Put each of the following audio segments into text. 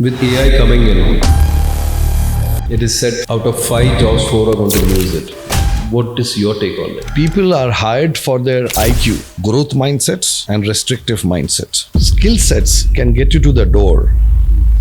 With AI coming in, it is said out of 5 jobs, 4 are going to lose it. What is your take on it? People are hired for their IQ, growth mindsets, and restrictive mindsets. Skill sets can get you to the door,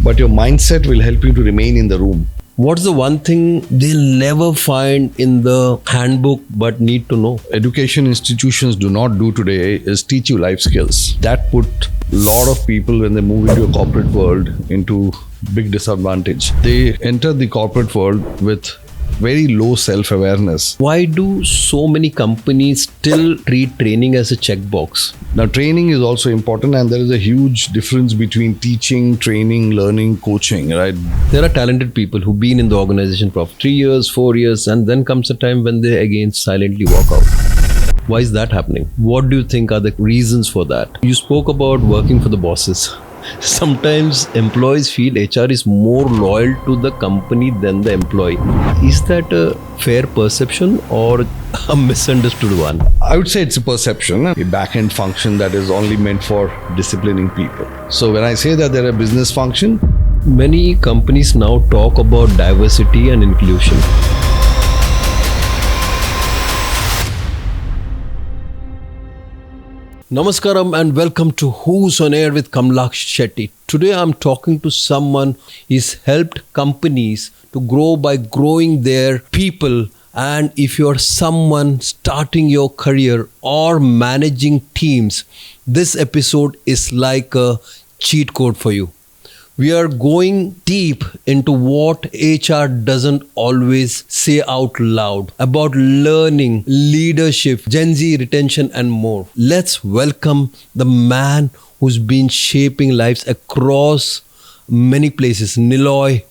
but your mindset will help you to remain in the room. What's the one thing they'll never find in the handbook but need to know? Education institutions do not do today is teach you life skills. That put a lot of people when they move into a corporate world into big disadvantage. They enter the corporate world with very low self-awareness. Why do so many companies still treat training as a checkbox? Now, training is also important, and there is a huge difference between teaching, training, learning, coaching, right? There are talented people who've been in the organization for 3 years, 4 years, and then comes a time when they again silently walk out. Why is that happening? What do you think are the reasons for that? You spoke about working for the bosses. Sometimes employees feel HR is more loyal to the company than the employee. Is that a fair perception or a misunderstood one? I would say it's a perception, a back-end function that is only meant for disciplining people. So when I say that they're a business function, many companies now talk about diversity and inclusion. Namaskaram and welcome to Who's on Air with Kamlksh Shetty. Today I'm talking to someone who's helped companies to grow by growing their people. And if you're someone starting your career or managing teams, this episode is like a cheat code for you. We are going deep into what HR doesn't always say out loud about learning, leadership, Gen Z retention, and more. Let's welcome the man who's been shaping lives across many places, Niloy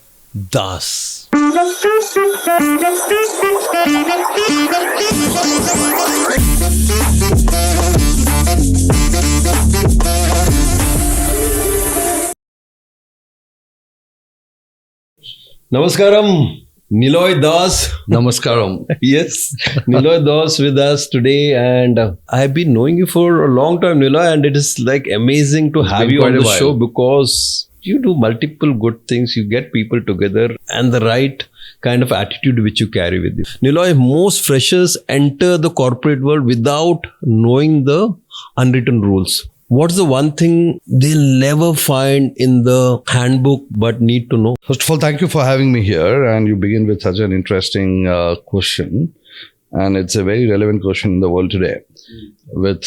Das. Namaskaram, Niloy Das. Namaskaram. Yes, Niloy Das with us today, and I've been knowing you for a long time, Niloy, and it is like amazing to have you on the show because you do multiple good things. You get people together and the right kind of attitude which you carry with you. Niloy, most freshers enter the corporate world without knowing the unwritten rules. What's the one thing they'll never find in the handbook but need to know? First of all, thank you for having me here. And you begin with such an interesting question. And it's a very relevant question in the world today. With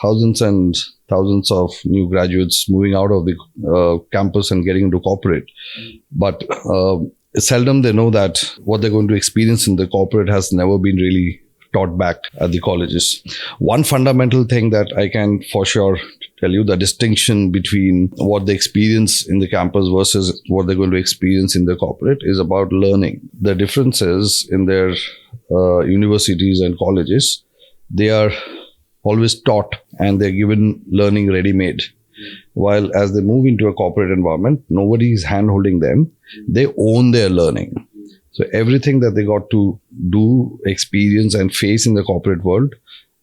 thousands and thousands of new graduates moving out of the campus and getting into corporate. But seldom they know that what they're going to experience in the corporate has never been really taught back at the colleges. One fundamental thing that I can for sure tell you, the distinction between what they experience in the campus versus what they're going to experience in the corporate is about learning. The differences in their universities and colleges, they are always taught and they're given learning ready-made. While as they move into a corporate environment, nobody is hand-holding them. They own their learning. So everything that they got to do, experience and face in the corporate world,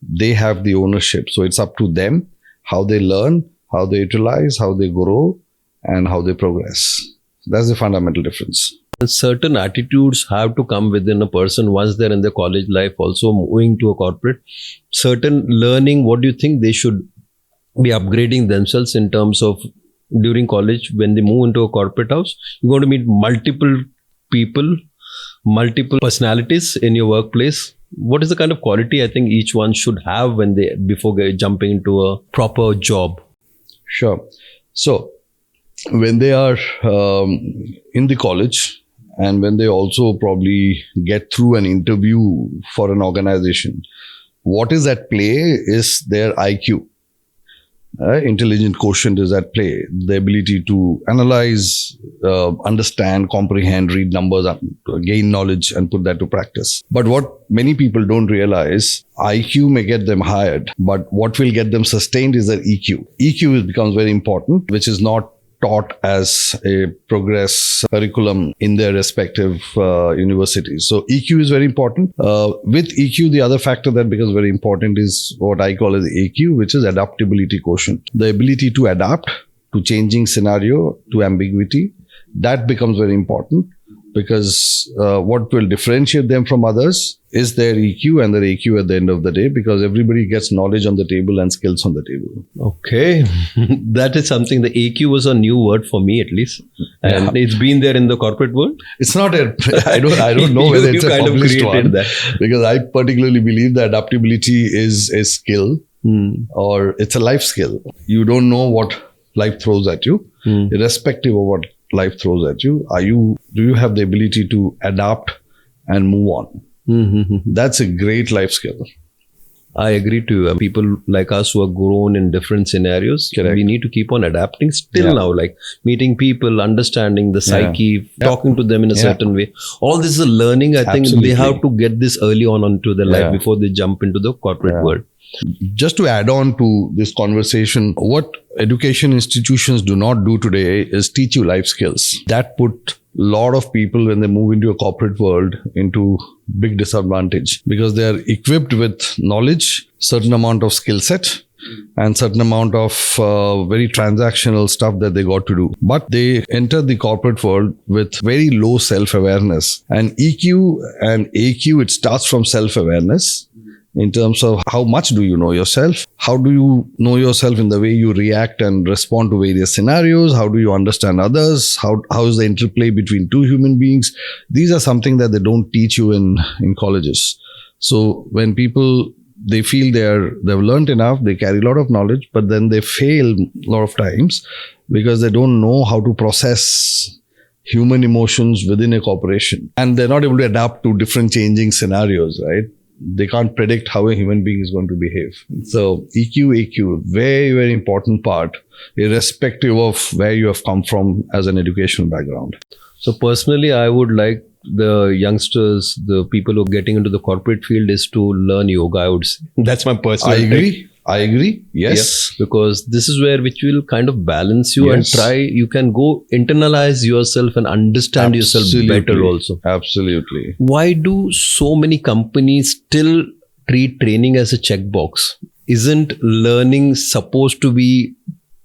they have the ownership. So it's up to them how they learn, how they utilize, how they grow and how they progress. That's the fundamental difference. Certain attitudes have to come within a person once they're in their college life, also moving to a corporate. Certain learning, what do you think they should be upgrading themselves in terms of during college when they move into a corporate house? You're going to meet multiple people, multiple personalities in your workplace. What is the kind of quality I think each one should have when they before jumping into a proper job? Sure. So when they are in the college and when they also probably get through an interview for an organization, what is at play is their IQ. Intelligent quotient is at play. The ability to analyze, understand, comprehend, read numbers, gain knowledge and put that to practice. But what many people don't realize, IQ may get them hired, but what will get them sustained is their EQ. EQ becomes very important, which is not taught as a progress curriculum in their respective universities. So EQ is very important. With EQ, the other factor that becomes very important is what I call as AQ, which is adaptability quotient. The ability to adapt to changing scenario, to ambiguity. That becomes very important, because what will differentiate them from others is their EQ and their AQ at the end of the day, because everybody gets knowledge on the table and skills on the table. Okay. That is something, the AQ was a new word for me at least. And it's been there in the corporate world. It's not I don't know whether it's a published one. That. Because I particularly believe that adaptability is a skill or it's a life skill. You don't know what life throws at you, irrespective of what life throws at you. Do you have the ability to adapt and move on? That's a great life skill. I agree to people like us who are grown in different scenarios. Correct. We need to keep on adapting still now, like meeting people, understanding the psyche, talking to them in a certain way. All this is a learning. I think they have to get this early on into their life before they jump into the corporate world. Just to add on to this conversation, what education institutions do not do today is teach you life skills. That put a lot of people, when they move into a corporate world, into big disadvantage, because they are equipped with knowledge, certain amount of skill set, and certain amount of very transactional stuff that they got to do. But they enter the corporate world with very low self-awareness. And EQ and AQ, it starts from self-awareness. In terms of how much do you know yourself? How do you know yourself in the way you react and respond to various scenarios? How do you understand others? How is the interplay between two human beings? These are something that they don't teach you in colleges. So when people, they feel they've learned enough, they carry a lot of knowledge, but then they fail a lot of times because they don't know how to process human emotions within a corporation. And they're not able to adapt to different changing scenarios, right? They can't predict how a human being is going to behave. So EQ, AQ, very, very important part, irrespective of where you have come from as an educational background. So personally, I would like the youngsters, the people who are getting into the corporate field, is to learn yoga, I would say. That's my personal I agree. Yes. Yeah, because this is where which will kind of balance you and you can go internalize yourself and understand yourself better also. Absolutely. Why do so many companies still treat training as a checkbox? Isn't learning supposed to be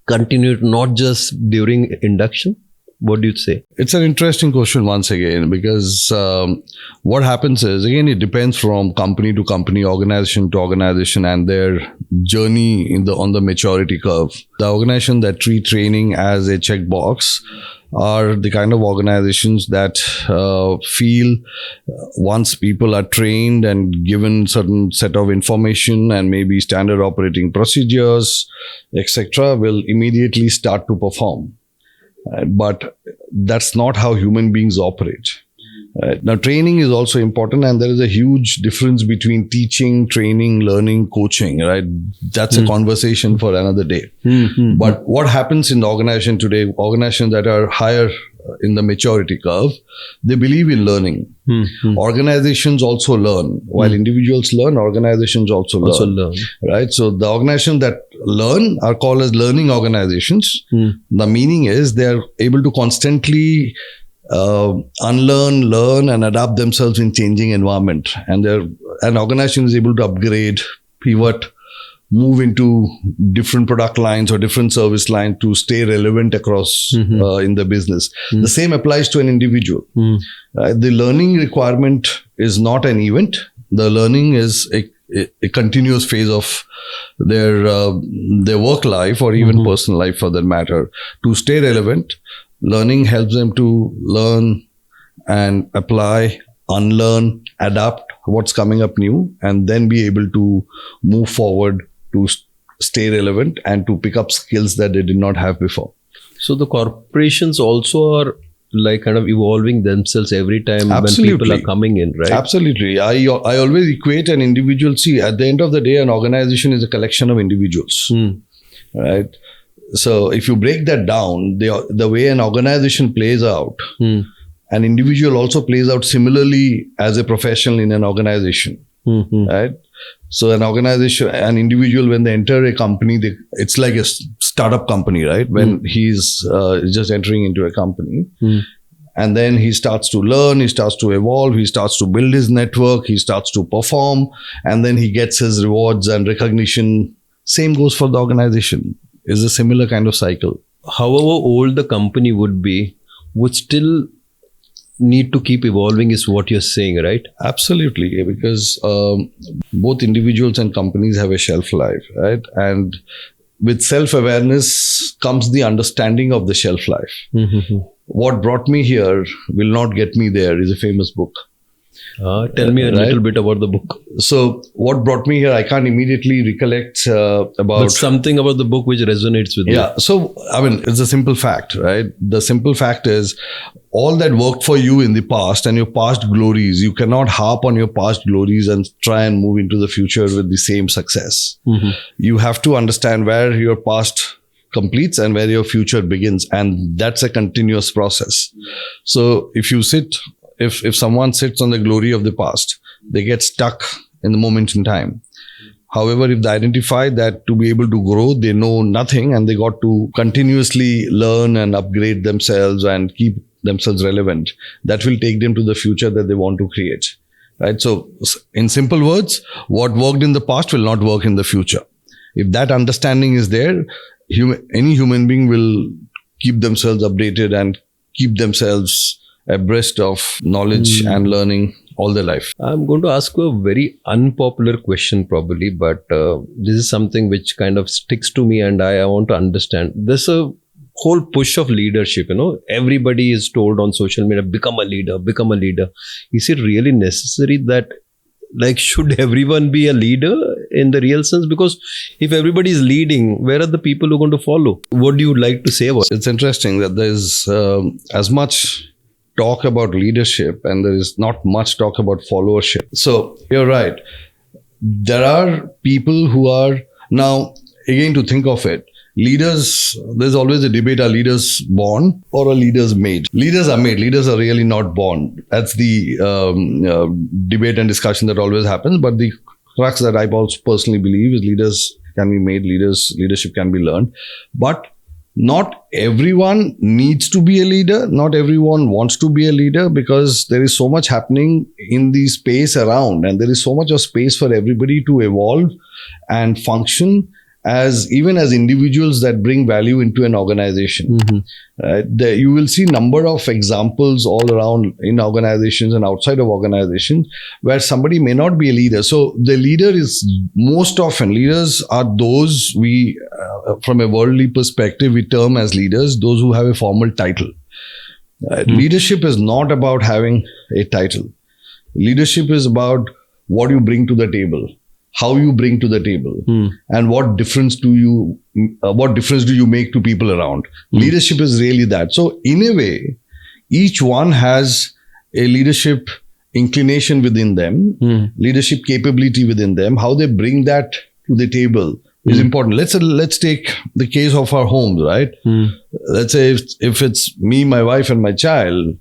continued, not just during induction? What do you say? It's an interesting question once again, because what happens is, again, it depends from company to company, organization to organization, and their journey on the maturity curve. The organization that treat training as a checkbox are the kind of organizations that feel once people are trained and given certain set of information and maybe standard operating procedures, etc., will immediately start to perform. But that's not how human beings operate. Now, training is also important, and there is a huge difference between teaching, training, learning, coaching, right? That's a conversation for another day. But what happens in the organization today, organizations that are higher in the maturity curve, they believe in learning. Organizations also learn. While individuals learn, organizations also learn. Right? So the organizations that learn are called as learning organizations. The meaning is they are able to constantly unlearn, learn, and adapt themselves in changing environment. And an organization is able to upgrade, pivot, move into different product lines or different service lines to stay relevant across in the business. The same applies to an individual. The learning requirement is not an event. The learning is a continuous phase of their work life or even personal life for that matter. To stay relevant, learning helps them to learn and apply, unlearn, adapt what's coming up new, and then be able to move forward to stay relevant and to pick up skills that they did not have before. So the corporations also are like kind of evolving themselves every time when people are coming in, right? Absolutely. I always equate an individual. See, at the end of the day, an organization is a collection of individuals, right? So if you break that down, the way an organization plays out, an individual also plays out similarly as a professional in an organization, right? So an organization, an individual, when they enter a company, it's like a startup company, right? When he's just entering into a company, and then he starts to learn, he starts to evolve, he starts to build his network, he starts to perform, and then he gets his rewards and recognition. Same goes for the organization. It's a similar kind of cycle. however old the company would be, would still need to keep evolving, is what you're saying, right? Absolutely, because both individuals and companies have a shelf life, right? And with self-awareness comes the understanding of the shelf life. Mm-hmm. What brought me here will not get me there is a famous book. Tell me a Right? little bit about the book. So what brought me here, I can't immediately recollect But about. something about the book which resonates with you. Yeah. So, I mean, it's a simple fact, right? The simple fact is all that worked for you in the past and your past glories, you cannot harp on your past glories and try and move into the future with the same success. Mm-hmm. You have to understand where your past completes and where your future begins. And that's a continuous process. So if someone sits on the glory of the past, they get stuck in the moment in time. However, if they identify that to be able to grow, they know nothing and they got to continuously learn and upgrade themselves and keep themselves relevant, that will take them to the future that they want to create. Right? So in simple words, what worked in the past will not work in the future. If that understanding is there, any human being will keep themselves updated and keep themselves abreast of knowledge and learning all their life. I'm going to ask you a very unpopular question probably, but this is something which kind of sticks to me and I want to understand. There's a whole push of leadership, everybody is told on social media, become a leader, become a leader. Is it really necessary that, like, should everyone be a leader in the real sense? Because if everybody is leading, where are the people who are going to follow? What do you like to say about it? It's interesting that there's as much talk about leadership and there is not much talk about followership. So you're right. There are people who are now, again, to think of it, leaders, there's always a debate, are leaders born or are leaders made? Leaders are made. Leaders are really not born. That's the debate and discussion that always happens. But the crux that I also personally believe is leaders can be made, leadership can be learned. But not everyone needs to be a leader. Not everyone wants to be a leader because there is so much happening in the space around and there is so much of space for everybody to evolve and function as individuals that bring value into an organization. Right? You will see number of examples all around in organizations and outside of organizations where somebody may not be a leader. So the leader is most often, leaders are those we, from a worldly perspective, we term as leaders, those who have a formal title. Leadership is not about having a title. Leadership is about what you bring to the table, how you bring to the table, and what difference do you make to people around. Leadership is really that. So in a way, each one has a leadership inclination within them, leadership capability within them. How they bring that to the table is important. Let's take the case of our homes, right? Let's say if it's me, my wife and my child,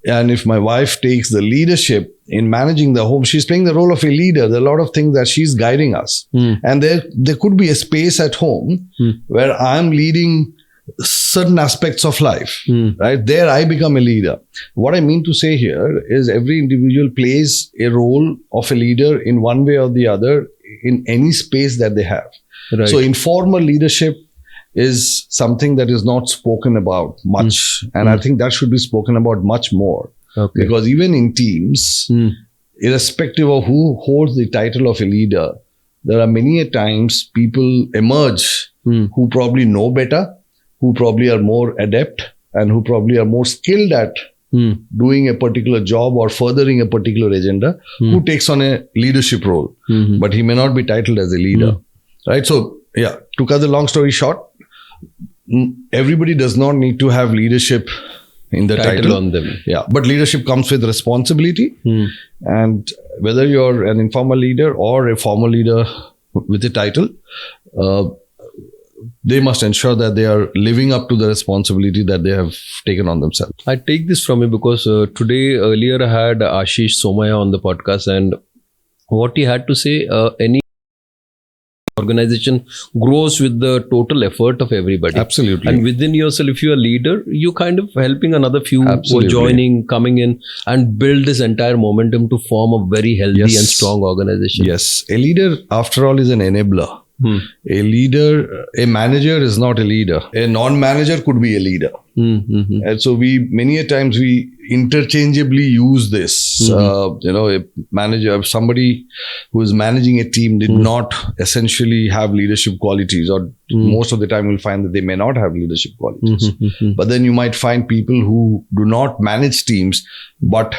and if my wife takes the leadership in managing the home, she's playing the role of a leader. There are a lot of things that she's guiding us. And there could be a space at home where I'm leading certain aspects of life, right? There I become a leader. What I mean to say here is every individual plays a role of a leader in one way or the other in any space that they have. Right. So informal leadership is something that is not spoken about much. And I think that should be spoken about much more. Okay. Because even in teams, irrespective of who holds the title of a leader, there are many a times people emerge who probably know better, who probably are more adept, and who probably are more skilled at doing a particular job or furthering a particular agenda, who takes on a leadership role. But he may not be titled as a leader. Right? So, yeah, to cut the long story short, everybody does not need to have leadership in the title on them. Yeah, but leadership comes with responsibility. And whether you're an informal leader or a formal leader with a title, they must ensure that they are living up to the responsibility that they have taken on themselves. I take this from you because earlier I had Ashish Somaya on the podcast, and what he had to say, any organization grows with the total effort of everybody. Absolutely. And within yourself, if you're a leader, you're kind of helping another few who are joining, coming in, and build this entire momentum to form a very healthy and strong organization. Yes. A leader, after all, is an enabler. A manager is not a leader. A non-manager could be a leader. And so many a times we interchangeably use this. A manager, somebody who is managing a team did not essentially have leadership qualities, or most of the time you'll find that they may not have leadership qualities. But then you might find people who do not manage teams, but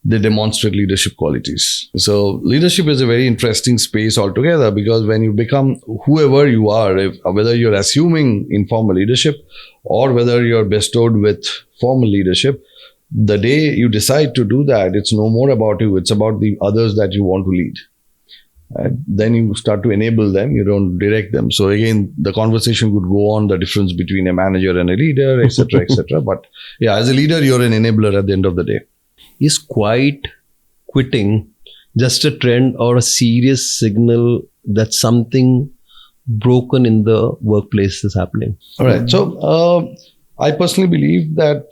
they demonstrate leadership qualities. So leadership is a very interesting space altogether, because when you become whoever you are, whether you're assuming informal leadership or whether you're bestowed with formal leadership, the day you decide to do that, it's no more about you, it's about the others that you want to lead. Then you start to enable them, you don't direct them. So again, the conversation could go on, the difference between a manager and a leader, etc., etc. But yeah, as a leader, you're an enabler at the end of the day. Is quitting just a trend or a serious signal that something broken in the workplace is happening? All right. So I personally believe that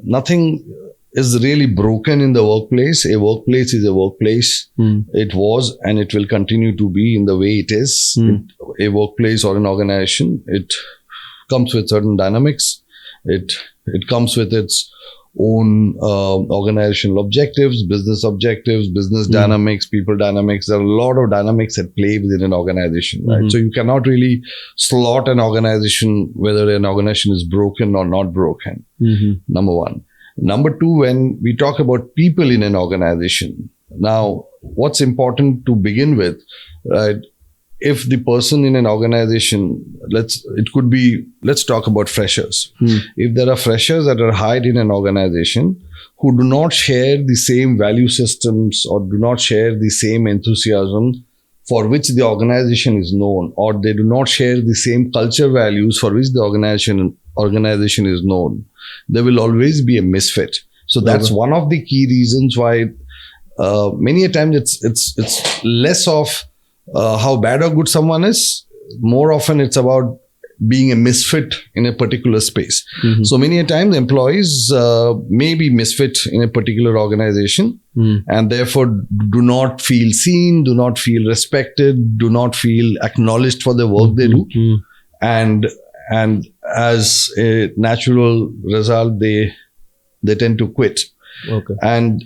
nothing is really broken in the workplace. A workplace is a workplace. It was and it will continue to be in the way it is. A workplace or an organization, it comes with certain dynamics. It comes with its own organizational objectives, business dynamics, people dynamics. There are a lot of dynamics at play within an organization, right? So you cannot really slot an organization, whether an organization is broken or not broken. Number one. Number two, when we talk about people in an organization, now what's important to begin with, right? If the person in an organization, let's talk about freshers. If there are freshers that are hired in an organization who do not share the same value systems or do not share the same enthusiasm for which the organization is known, or they do not share the same culture values for which the organization is known, there will always be a misfit. So that's one of the key reasons why many a times it's less of how bad or good someone is. More often it's about being a misfit in a particular space. So many a time the employees may be misfit in a particular organization and therefore do not feel seen, do not feel respected, do not feel acknowledged for the work they do. And as a natural result, they tend to quit. And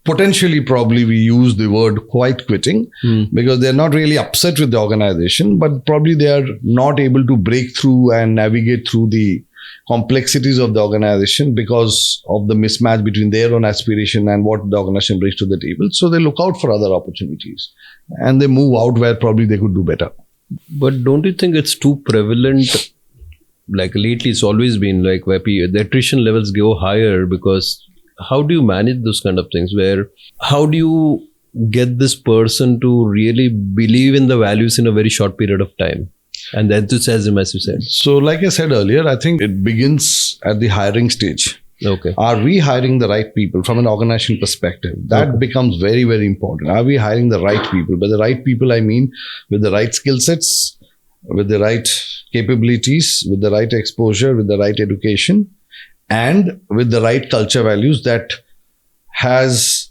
potentially, probably we use the word quiet quitting because they're not really upset with the organization, but probably they are not able to break through and navigate through the complexities of the organization because of the mismatch between their own aspiration and what the organization brings to the table. So they look out for other opportunities and they move out where probably they could do better. But don't you think it's too prevalent? Like lately, it's always been like where the attrition levels go higher, because how do you manage those kind of things? How do you get this person to really believe in the values in a very short period of time? And the enthusiasm, as you said. So like I said earlier, I think it begins at the hiring stage. Are we hiring the right people from an organizational perspective? That becomes very, very important. Are we hiring the right people? By the right people, I mean with the right skill sets, with the right capabilities, with the right exposure, with the right education, and with the right culture values that has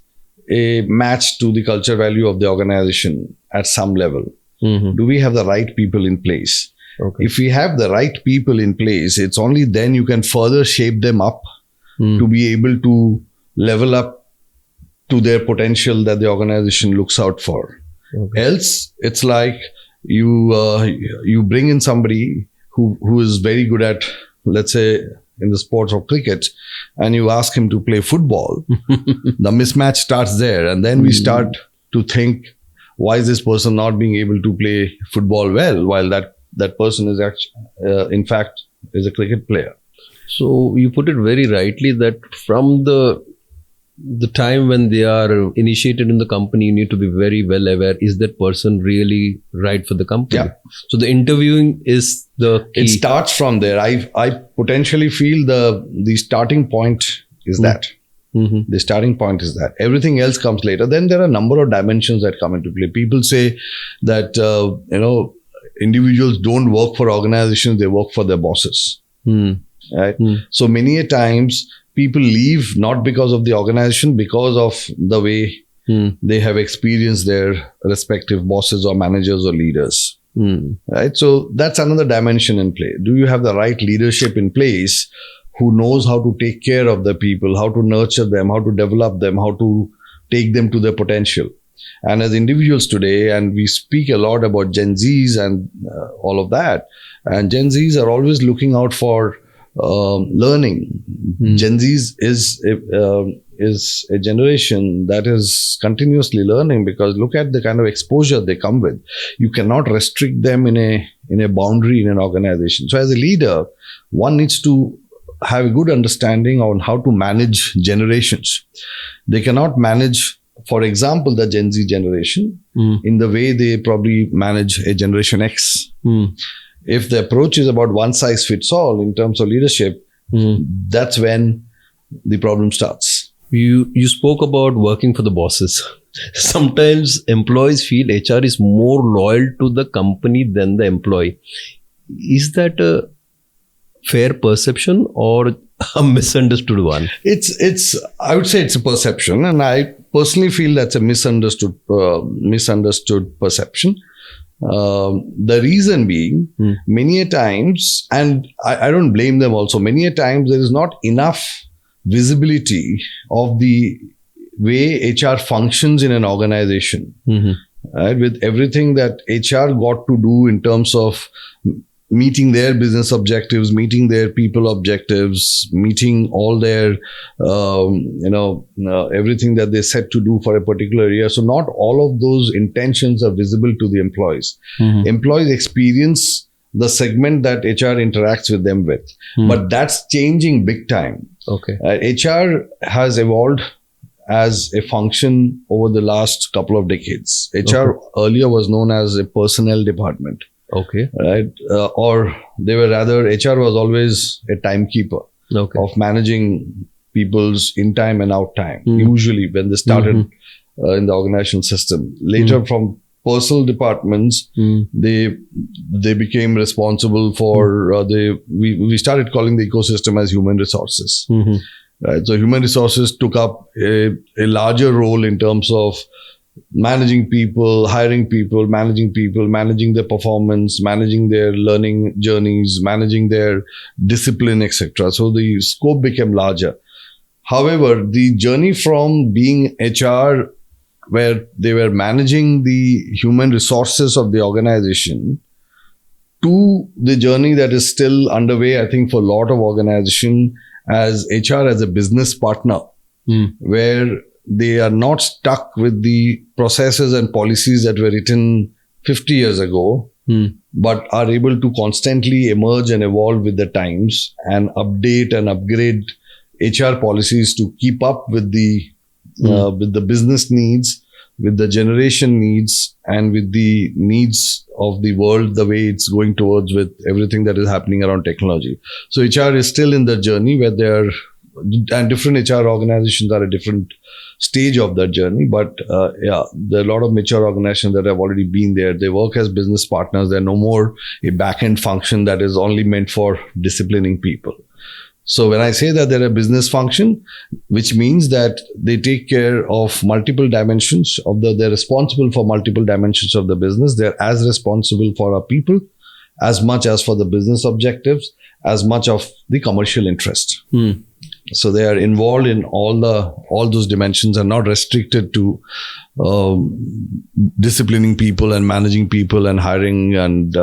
a match to the culture value of the organization at some level. Do we have the right people in place? If we have the right people in place, it's only then you can further shape them up to be able to level up to their potential that the organization looks out for. Else, it's like you bring in somebody who is very good at, let's say, in the sports of cricket, and you ask him to play football, the mismatch starts there. And then we start to think, why is this person not being able to play football well, while that person is actually, in fact, is a cricket player. So you put it very rightly that from the time when they are initiated in the company, you need to be very well aware, is that person really right for the company? So the interviewing is the key. It starts from there. I potentially feel the starting point is that. The starting point is that. Everything else comes later. Then there are a number of dimensions that come into play. People say that, individuals don't work for organizations, they work for their bosses. Right? So many a times, people leave not because of the organization, because of the way they have experienced their respective bosses or managers or leaders. Right? So that's another dimension in play. Do you have the right leadership in place who knows how to take care of the people, how to nurture them, how to develop them, how to take them to their potential? And as individuals today, and we speak a lot about Gen Zs and all of that, and Gen Zs are always looking out for learning. Gen Zs is a generation that is continuously learning, because look at the kind of exposure they come with. You cannot restrict them in a boundary in an organization. So as a leader, one needs to have a good understanding on how to manage generations. They cannot manage, for example, the Gen Z generation in the way they probably manage a Generation X. If the approach is about one size fits all in terms of leadership, that's when the problem starts. You spoke about working for the bosses. Sometimes employees feel HR is more loyal to the company than the employee. Is that a fair perception or a misunderstood one? I would say it's a perception, and I personally feel that's a misunderstood perception. The reason being, many a times, and I don't blame them also, many a times there is not enough visibility of the way HR functions in an organization. Right? With everything that HR got to do in terms of meeting their business objectives, meeting their people objectives, meeting all their, everything that they set to do for a particular year. So not all of those intentions are visible to the employees. Employees experience the segment that HR interacts with them with. But that's changing big time. Okay. HR has evolved as a function over the last couple of decades. HR earlier was known as a personnel department. Okay. Right. Or they were rather, HR was always a timekeeper of managing people's in time and out time, usually when they started in the organizational system. Later, from personal departments, they became responsible for, we started calling the ecosystem as human resources. Right. So human resources took up a larger role in terms of managing people, hiring people, managing their performance, managing their learning journeys, managing their discipline, etc. So the scope became larger. However, the journey from being HR, where they were managing the human resources of the organization, to the journey that is still underway, I think, for a lot of organizations as HR as a business partner, where they are not stuck with the processes and policies that were written 50 years ago, but are able to constantly emerge and evolve with the times and update and upgrade HR policies to keep up with the business needs, with the generation needs, and with the needs of the world, the way it's going towards with everything that is happening around technology. So HR is still in the journey where and different HR organizations are at a different stage of that journey. But there are a lot of mature organizations that have already been there. They work as business partners. They're no more a back-end function that is only meant for disciplining people. So when I say that they're a business function, which means that they take care of multiple dimensions they're responsible for multiple dimensions of the business. They're as responsible for our people as much as for the business objectives, as much of the commercial interest. So they are involved in all those dimensions and not restricted to disciplining people and managing people and hiring and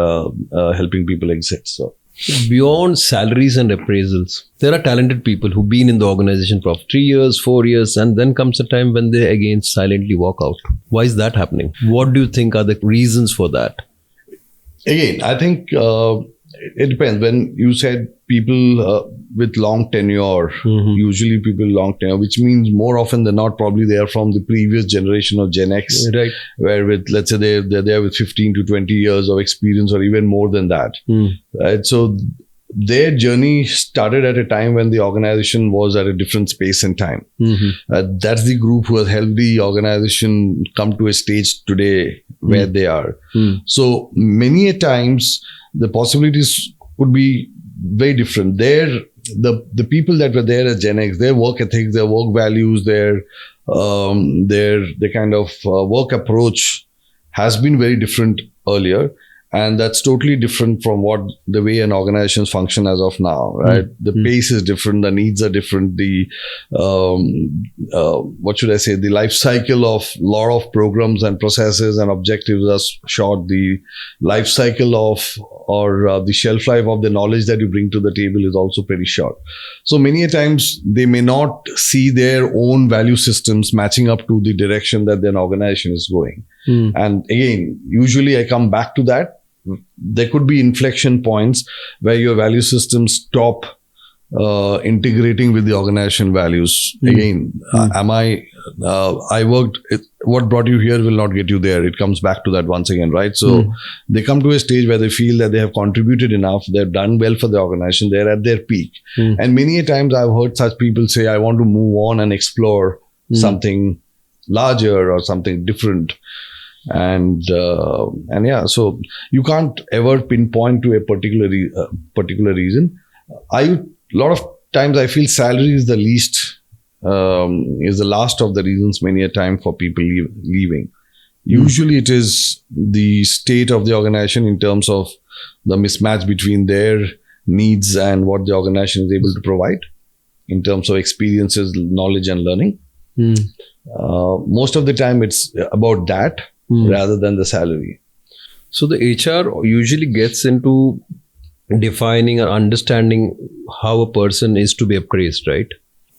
helping people exit. So beyond salaries and appraisals, there are talented people who've been in the organization for 3 years, 4 years, and then comes a time when they again silently walk out. Why is that happening? What do you think are the reasons for that? Again, I think it depends. When you said people with long tenure, usually people long tenure, which means more often than not, probably they are from the previous generation of Gen X, right? Where with, let's say they're there with 15 to 20 years of experience or even more than that, right? So their journey started at a time when the organization was at a different space and time. That's the group who has helped the organization come to a stage today where they are. So many a times the possibilities could be very different. The people that were there as Gen X, their work ethics, their work values, their kind of work approach has been very different earlier. And that's totally different from what the way an organizations function as of now, right? The pace is different, the needs are different, the what should I say? The life cycle of lot of programs and processes and objectives are short. The life cycle of or the shelf life of the knowledge that you bring to the table is also pretty short. So many a times they may not see their own value systems matching up to the direction that an organization is going. And again, usually I come back to that. There could be inflection points where your value systems stop integrating with the organization values. Again, I worked, what brought you here will not get you there. It comes back to that once again, right? So they come to a stage where they feel that they have contributed enough, they've done well for the organization, they're at their peak. And many a times I've heard such people say, I want to move on and explore something larger or something different. And yeah, so you can't ever pinpoint to a particular reason. A lot of times I feel salary is the least, is the last of the reasons many a time for people leaving. Usually it is the state of the organization in terms of the mismatch between their needs and what the organization is able to provide in terms of experiences, knowledge and learning. Most of the time it's about that. Rather than the salary. So the HR usually gets into defining or understanding how a person is to be appraised, right?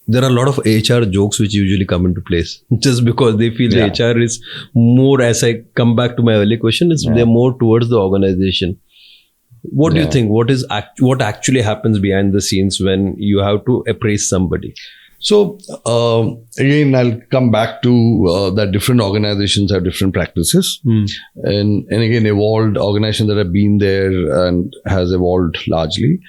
There are a lot of HR jokes which usually come into place just because they feel the HR is more, as I come back to my earlier question, they're more towards the organization. What do you think? What actually happens behind the scenes when you have to appraise somebody? So again, I'll come back to that different organizations have different practices, and again, evolved organizations that have been there and has evolved largely.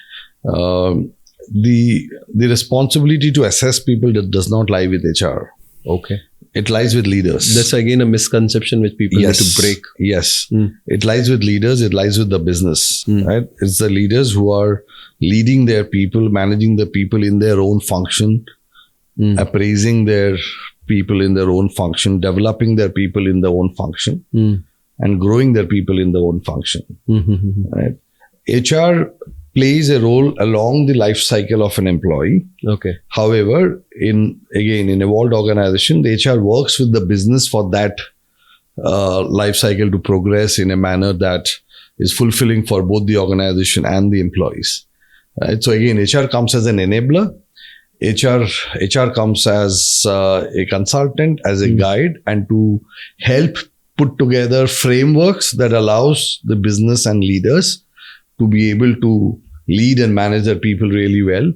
The responsibility to assess people does not lie with HR. Okay. It lies with leaders. That's again a misconception which people need to break. Yes. It lies with leaders. It lies with the business, right? It's the leaders who are leading their people, managing the people in their own function, appraising their people in their own function, developing their people in their own function, and growing their people in their own function. Right? HR plays a role along the life cycle of an employee. Okay. However, in evolved organization, the HR works with the business for that life cycle to progress in a manner that is fulfilling for both the organization and the employees. Right? So again, HR comes as an enabler. HR comes as a consultant, as a guide, and to help put together frameworks that allows the business and leaders to be able to lead and manage their people really well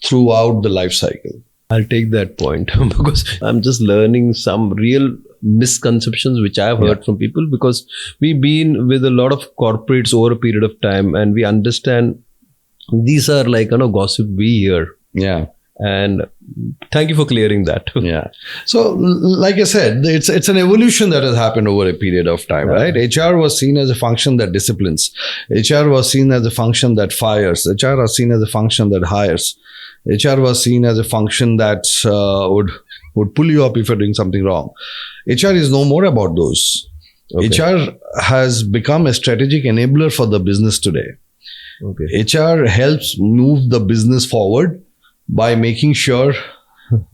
throughout the life cycle. I'll take that point because I'm just learning some real misconceptions which I've heard from people, because we've been with a lot of corporates over a period of time and we understand these are like, gossip we hear. Yeah. And thank you for clearing that. Yeah. So, like I said, it's an evolution that has happened over a period of time, right? HR was seen as a function that disciplines. HR was seen as a function that fires. HR was seen as a function that hires. HR was seen as a function that would pull you up if you're doing something wrong. HR is no more about those. Okay. HR has become a strategic enabler for the business today. Okay. HR helps move the business forward by making sure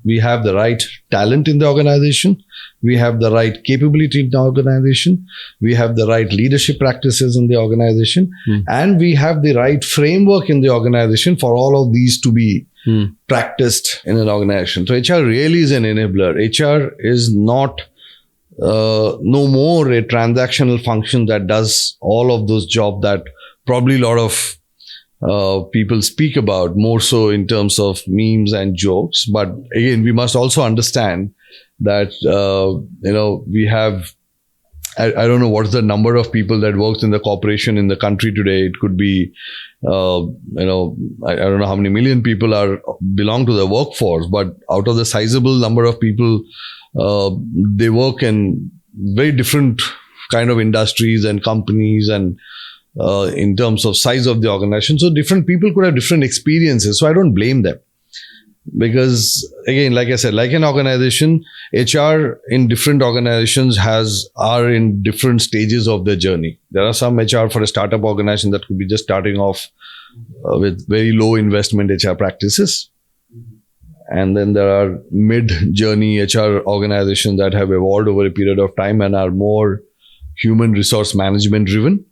we have the right talent in the organization, we have the right capability in the organization, we have the right leadership practices in the organization, and we have the right framework in the organization for all of these to be practiced in an organization. So HR really is an enabler. HR is not no more a transactional function that does all of those jobs that probably a lot of people speak about, more so in terms of memes and jokes. But again, we must also understand that, we have, I don't know what's the number of people that works in the corporation in the country today. It could be, I don't know how many million people belong to the workforce, but out of the sizable number of people, they work in very different kind of industries and companies and in terms of size of the organization. So different people could have different experiences. So I don't blame them. Because again, like I said, like an organization, HR in different organizations are in different stages of their journey. There are some HR for a startup organization that could be just starting off with very low investment HR practices. And then there are mid-journey HR organizations that have evolved over a period of time and are more human resource management driven.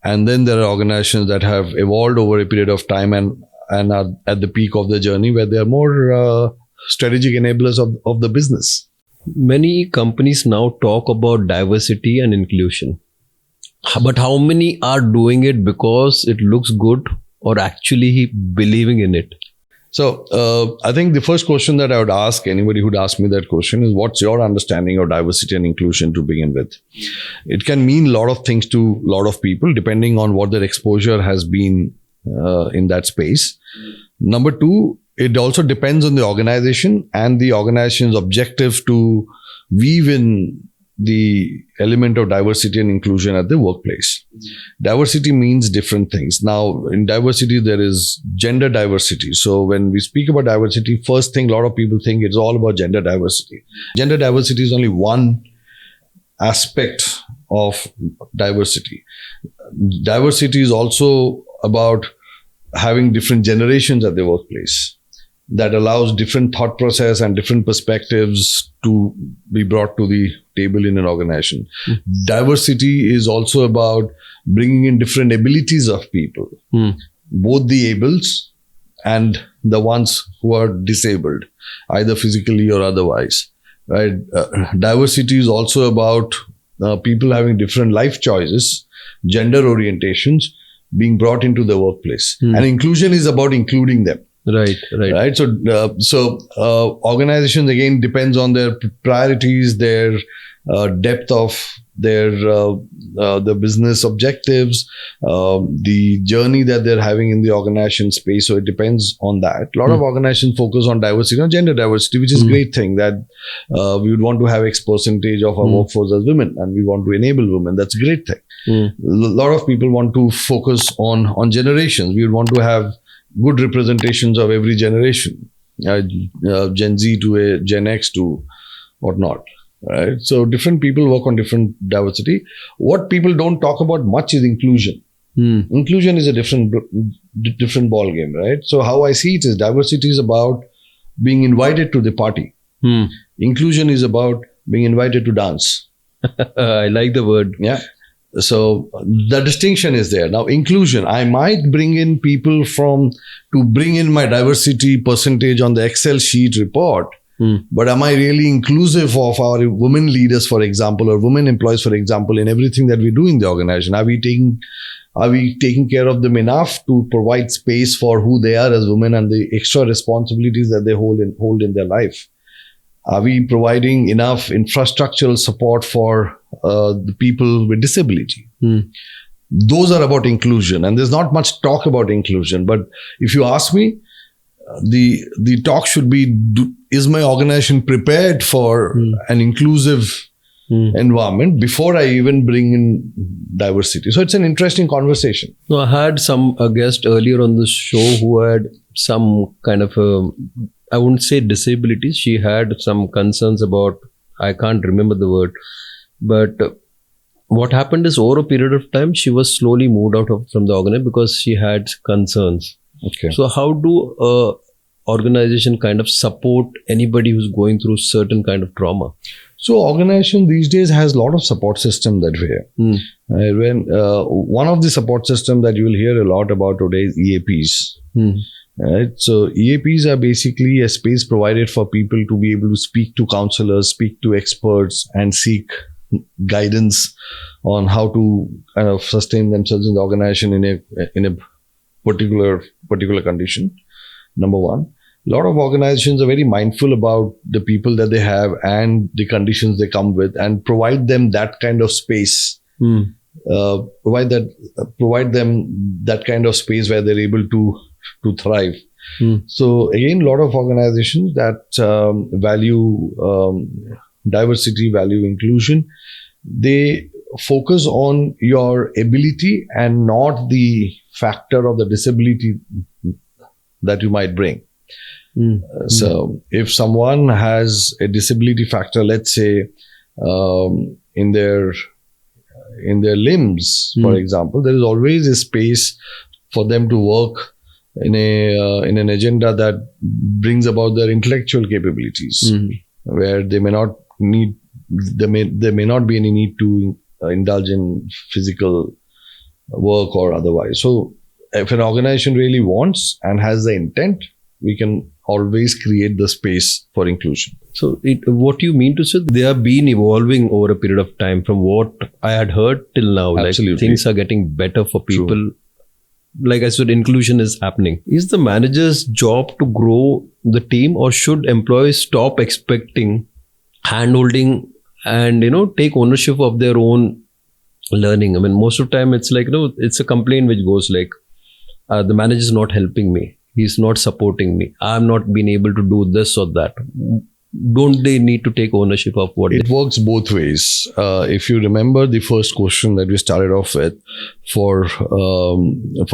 And then there are organizations that have evolved over a period of time and are at the peak of the journey where they are more strategic enablers of the business. Many companies now talk about diversity and inclusion. But how many are doing it because it looks good or actually believing in it? So I think the first question that I would ask anybody who'd ask me that question is, what's your understanding of diversity and inclusion to begin with? It can mean a lot of things to a lot of people depending on what their exposure has been in that space. Number two, it also depends on the organization and the organization's objective to weave in the element of diversity and inclusion at the workplace. Diversity means different things. Now, in diversity, there is gender diversity. So when we speak about diversity, first thing a lot of people think it's all about gender diversity. Gender diversity is only one aspect of diversity. Diversity is also about having different generations at the workplace. That allows different thought process and different perspectives to be brought to the table in an organization. Diversity is also about bringing in different abilities of people, both the ables and the ones who are disabled, either physically or otherwise. Right? Diversity is also about people having different life choices, gender orientations being brought into the workplace. And inclusion is about including them. Right. So organizations, again, depends on their priorities, their depth of their the business objectives, the journey that they're having in the organization space. So it depends on that. A lot of organizations focus on diversity, on gender diversity, which is a great thing, that we would want to have X percentage of our workforce as women, and we want to enable women. That's a great thing. A lot of people want to focus on generations. We would want to have good representations of every generation, Gen Z to a Gen X to whatnot. Right? So different people work on different diversity. What people don't talk about much is inclusion. Inclusion is a different ball game, right? So how I see it is, diversity is about being invited to the party. Inclusion is about being invited to dance. I like the word. Yeah. So the distinction is there. Now, inclusion, I might bring in people to bring in my diversity percentage on the Excel sheet report. But am I really inclusive of our women leaders, for example, or women employees, for example, in everything that we do in the organization? Are we taking care of them enough to provide space for who they are as women and the extra responsibilities that they hold in their life? Are we providing enough infrastructural support for the people with disability? Those are about inclusion, and there's not much talk about inclusion. But if you ask me, the talk should be, is my organization prepared for an inclusive environment before I even bring in diversity? So it's an interesting conversation. No, I had a guest earlier on the show who had some kind of I wouldn't say disabilities. She had some concerns about, I can't remember the word, but what happened is, over a period of time, she was slowly moved out from the organization because she had concerns. Okay. So how do organization kind of support anybody who's going through certain kind of trauma? So organization these days has a lot of support system that way. When one of the support system that you will hear a lot about today is EAPs. Right? So EAPs are basically a space provided for people to be able to speak to counselors, speak to experts, and seek guidance on how to kind of sustain themselves in the organization in a particular condition. Number one. A lot of organizations are very mindful about the people that they have and the conditions they come with, and provide them that kind of space. Provide them that kind of space where they're able to thrive. So again, a lot of organizations that value diversity, value inclusion, they focus on your ability and not the factor of the disability that you might bring. So if someone has a disability factor, let's say in their limbs, for example, there is always a space for them to work in an agenda that brings about their intellectual capabilities, where they may not need, there may not be any need to indulge in physical work or otherwise. So if an organization really wants and has the intent, we can always create the space for inclusion. So what you mean to say, they have been evolving over a period of time from what I had heard till now. Absolutely. Like things are getting better for people. True. Like I said, inclusion is happening. Is the manager's job to grow the team, or should employees stop expecting handholding and, take ownership of their own learning? I mean, most of the time it's like, it's a complaint which goes like, the manager is not helping me. He's not supporting me. I'm not being able to do this or that. Don't they need to take ownership of what it works both ways? If you remember the first question that we started off with, for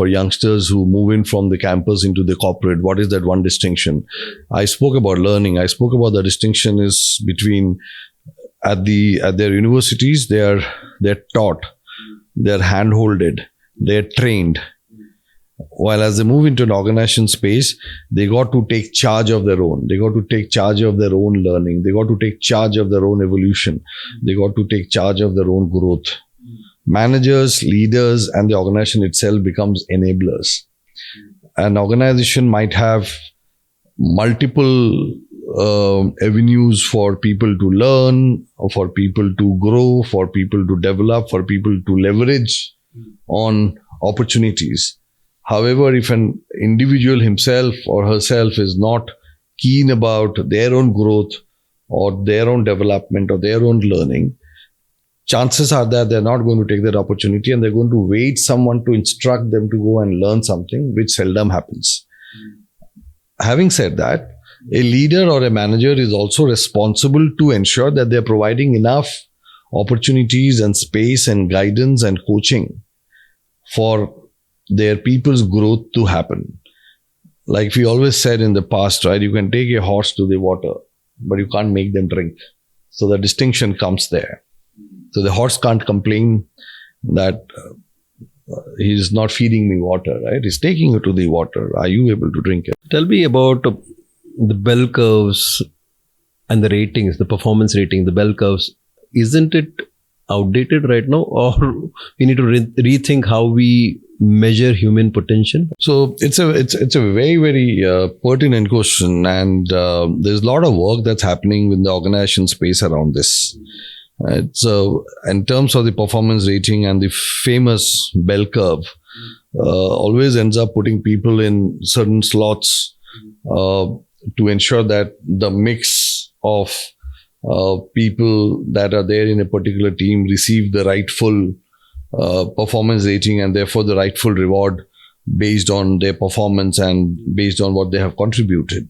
youngsters who move in from the campus into the corporate, what is that one distinction? I spoke about learning. I spoke about the distinction is between at their universities, they're taught, they're handholded, they're trained. While as they move into an organization space, they got to take charge of their own. They got to take charge of their own learning. They got to take charge of their own evolution. They got to take charge of their own growth. Managers, leaders, and the organization itself becomes enablers. An organization might have multiple avenues for people to learn, or for people to grow, for people to develop, for people to leverage on opportunities. However, if an individual himself or herself is not keen about their own growth or their own development or their own learning, chances are that they're not going to take that opportunity, and they're going to wait someone to instruct them to go and learn something, which seldom happens. Having said that, a leader or a manager is also responsible to ensure that they're providing enough opportunities and space and guidance and coaching for their people's growth to happen. Like we always said in the past, right? You can take a horse to the water, but you can't make them drink. So the distinction comes there. So the horse can't complain that he's not feeding me water, right? He's taking you to the water. Are you able to drink it? Tell me about the bell curves and the ratings, the performance rating, the bell curves. Isn't it outdated right now, or we need to rethink how we measure human potential? So it's a very, very pertinent question, and there's a lot of work that's happening in the organization space around this. So in terms of the performance rating and the famous bell curve, always ends up putting people in certain slots to ensure that the mix of people that are there in a particular team receive the rightful performance rating, and therefore the rightful reward based on their performance and based on what they have contributed.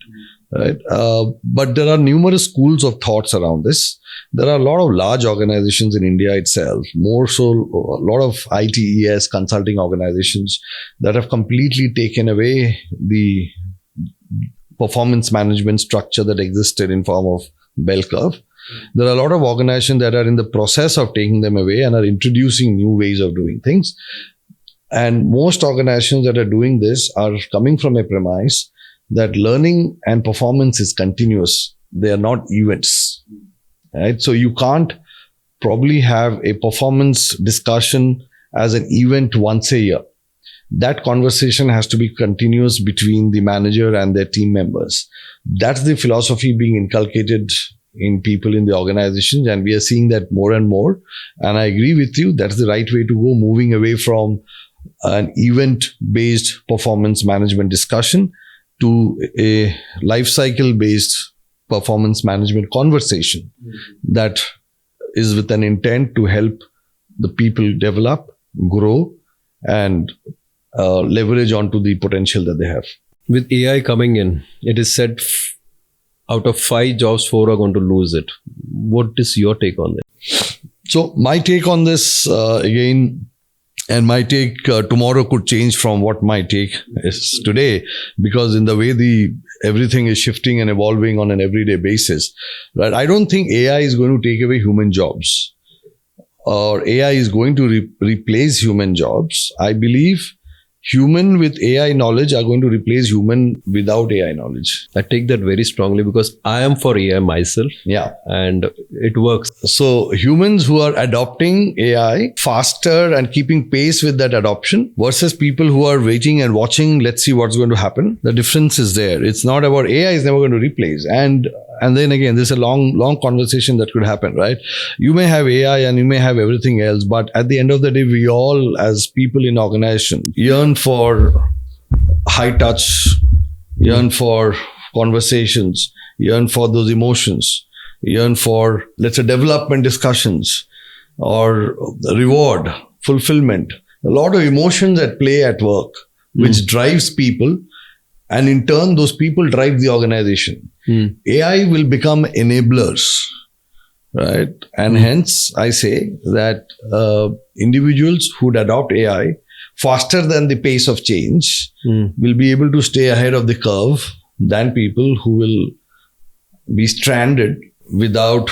Right? But there are numerous schools of thoughts around this. There are a lot of large organizations in India itself, more so a lot of ITES consulting organizations that have completely taken away the performance management structure that existed in form of bell curve. There are a lot of organizations that are in the process of taking them away and are introducing new ways of doing things. And most organizations that are doing this are coming from a premise that learning and performance is continuous. They are not events, right? So you can't probably have a performance discussion as an event once a year. That conversation has to be continuous between the manager and their team members. That's the philosophy being inculcated in people in the organizations, and we are seeing that more and more. And I agree with you, that's the right way to go, moving away from an event-based performance management discussion to a life cycle-based performance management conversation that is with an intent to help the people develop, grow, and leverage onto the potential that they have. With AI coming in, it is said out of 5 jobs, 4 are going to lose it. What is your take on that? So my take on this, again, and my take tomorrow could change from what my take is today, because in the way the everything is shifting and evolving on an everyday basis, right? I don't think AI is going to take away human jobs or AI is going to replace human jobs. I believe human with AI knowledge are going to replace human without AI knowledge. I take that very strongly because I am for AI myself. Yeah. And it works. So humans who are adopting AI faster and keeping pace with that adoption versus people who are waiting and watching, let's see what's going to happen. The difference is there. It's not about AI is never going to replace. And then again, there's a long conversation that could happen, right? You may have AI and you may have everything else, but at the end of the day, we all as people in organization yearn for high touch, yearn for conversations, yearn for those emotions, yearn for, let's say, development discussions or reward, fulfillment. A lot of emotions at play at work, which drives people. And in turn, those people drive the organization. AI will become enablers, right? And hence, I say that individuals who would adopt AI faster than the pace of change will be able to stay ahead of the curve than people who will be stranded without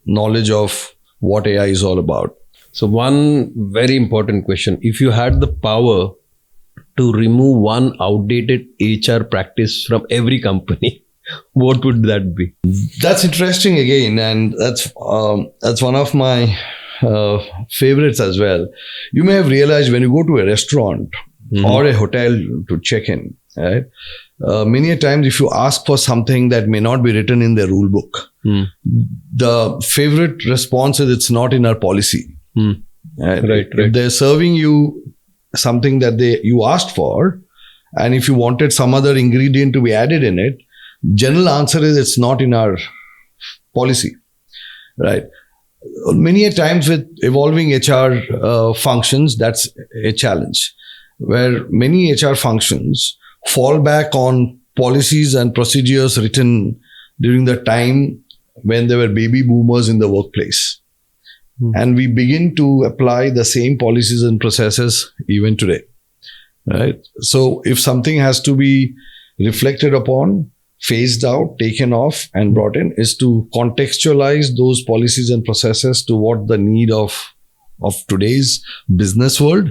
knowledge of what AI is all about. So one very important question. If you had the power to remove one outdated HR practice from every company, what would that be? That's interesting again, and that's one of my favorites as well. You may have realized when you go to a restaurant or a hotel to check in, right? Many a times, if you ask for something that may not be written in the rule book, the favorite response is it's not in our policy. Right. If they're serving you something that you asked for, and if you wanted some other ingredient to be added in it, general answer is it's not in our policy, right? Many a times with evolving HR functions, that's a challenge, where many HR functions fall back on policies and procedures written during the time when there were baby boomers in the workplace. And we begin to apply the same policies and processes even today, right? So if something has to be reflected upon, phased out, taken off and brought in, is to contextualize those policies and processes to what the need of today's business world,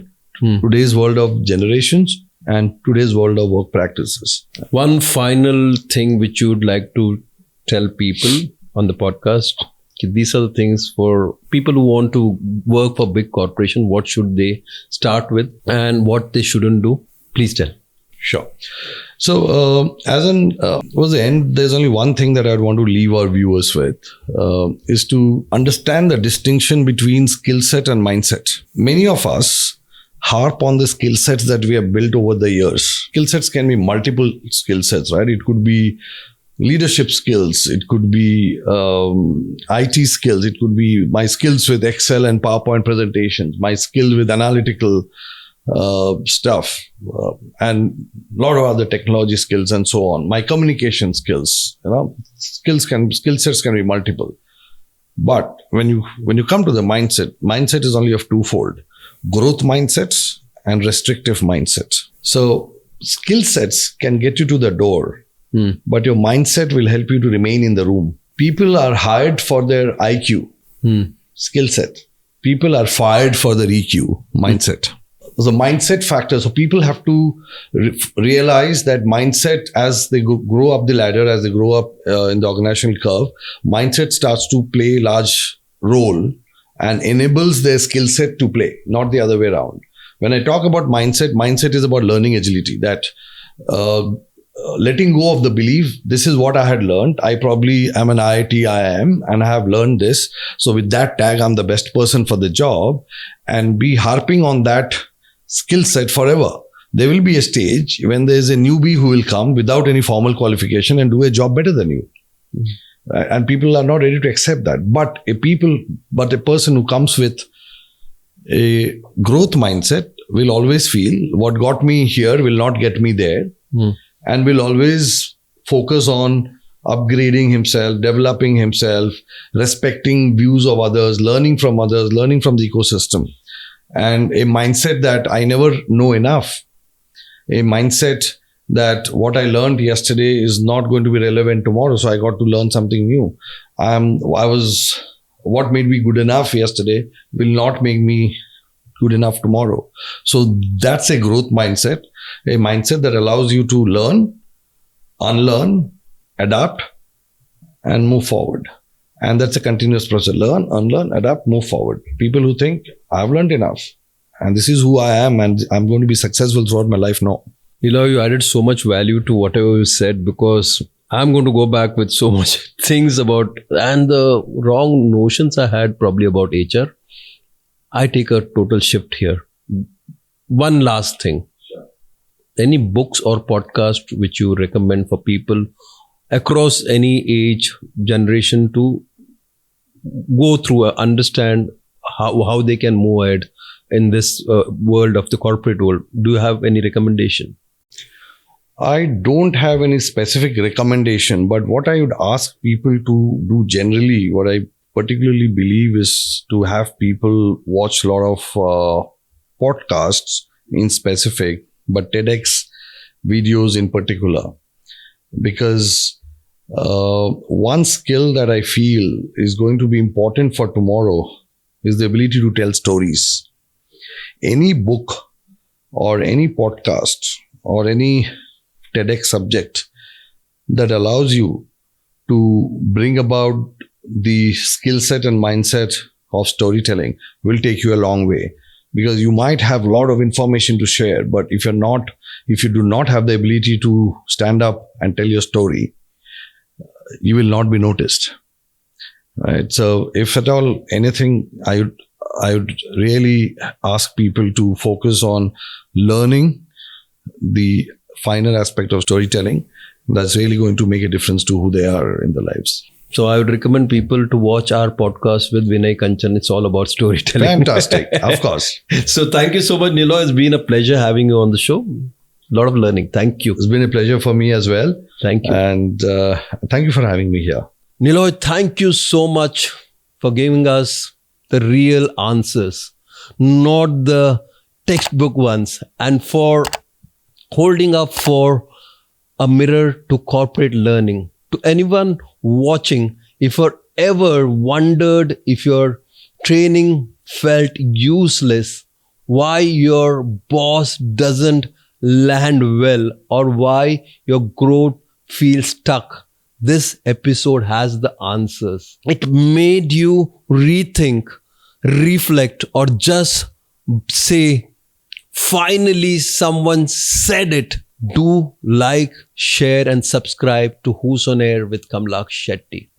today's world of generations, and today's world of work practices. One final thing which you would like to tell people on the podcast? These are the things for people who want to work for big corporation. What should they start with and what they shouldn't do? Please tell. Sure. So, towards the end, there's only one thing that I'd want to leave our viewers with, is to understand the distinction between skill set and mindset. Many of us harp on the skill sets that we have built over the years. Skill sets can be multiple skill sets, right? It could be leadership skills, it could be IT skills, it could be my skills with Excel and PowerPoint presentations, my skill with analytical stuff, and a lot of other technology skills and so on. My communication skills, skill sets can be multiple. But when you come to the mindset is only of twofold: growth mindsets and restrictive mindsets. So skill sets can get you to the door, but your mindset will help you to remain in the room. People are hired for their IQ, skill set. People are fired for their EQ, mindset. The mindset factor. So people have to realize that mindset, as they grow up the ladder, as they grow up in the organizational curve, mindset starts to play a large role and enables their skill set to play, not the other way around. When I talk about mindset is about learning agility, that letting go of the belief, this is what I had learned. I probably am an IIT IIM and I have learned this. So with that tag, I'm the best person for the job, and be harping on that skill set forever. There will be a stage when there is a newbie who will come without any formal qualification and do a job better than you. And people are not ready to accept that. But a person who comes with a growth mindset will always feel what got me here will not get me there, and will always focus on upgrading himself, developing himself, respecting views of others, learning from the ecosystem. And a mindset that I never know enough, a mindset that what I learned yesterday is not going to be relevant tomorrow. So I got to learn something new. What made me good enough yesterday will not make me good enough tomorrow. So that's a growth mindset, a mindset that allows you to learn, unlearn, adapt, and move forward. And that's a continuous process. Learn, unlearn, adapt, move forward. People who think, I've learned enough and this is who I am and I'm going to be successful throughout my life. No. Niloy, you added so much value to whatever you said, because I'm going to go back with so much things about, and the wrong notions I had probably about HR. I take a total shift here. One last thing. Any books or podcast which you recommend for people across any age, generation to go through, understand how they can move ahead in this world of the corporate world? Do you have any recommendation? I don't have any specific recommendation, but what I would ask people to do generally, what I particularly believe is to have people watch a lot of podcasts in specific, but TEDx videos in particular. Because one skill that I feel is going to be important for tomorrow is the ability to tell stories. Any book or any podcast or any TEDx subject that allows you to bring about the skill set and mindset of storytelling will take you a long way. Because you might have a lot of information to share, but if you do not have the ability to stand up and tell your story, you will not be noticed. Right? So if at all anything, I would really ask people to focus on learning the finer aspect of storytelling. That's really going to make a difference to who they are in their lives. So I would recommend people to watch our podcast with Vinay Kanchan. It's all about storytelling. Fantastic. Of course. So thank you so much, Niloy. It's been a pleasure having you on the show. A lot of learning. Thank you. It's been a pleasure for me as well. Thank you. And thank you for having me here. Niloy, thank you so much for giving us the real answers, not the textbook ones, and for holding up for a mirror to corporate learning. To anyone watching, if you ever wondered if your training felt useless, why your boss doesn't land well, or why your growth feels stuck, this episode has the answers. It made you rethink, reflect, or just say, finally someone said it. Do like, share and subscribe to Who's on Air with Kamlksh Shetty.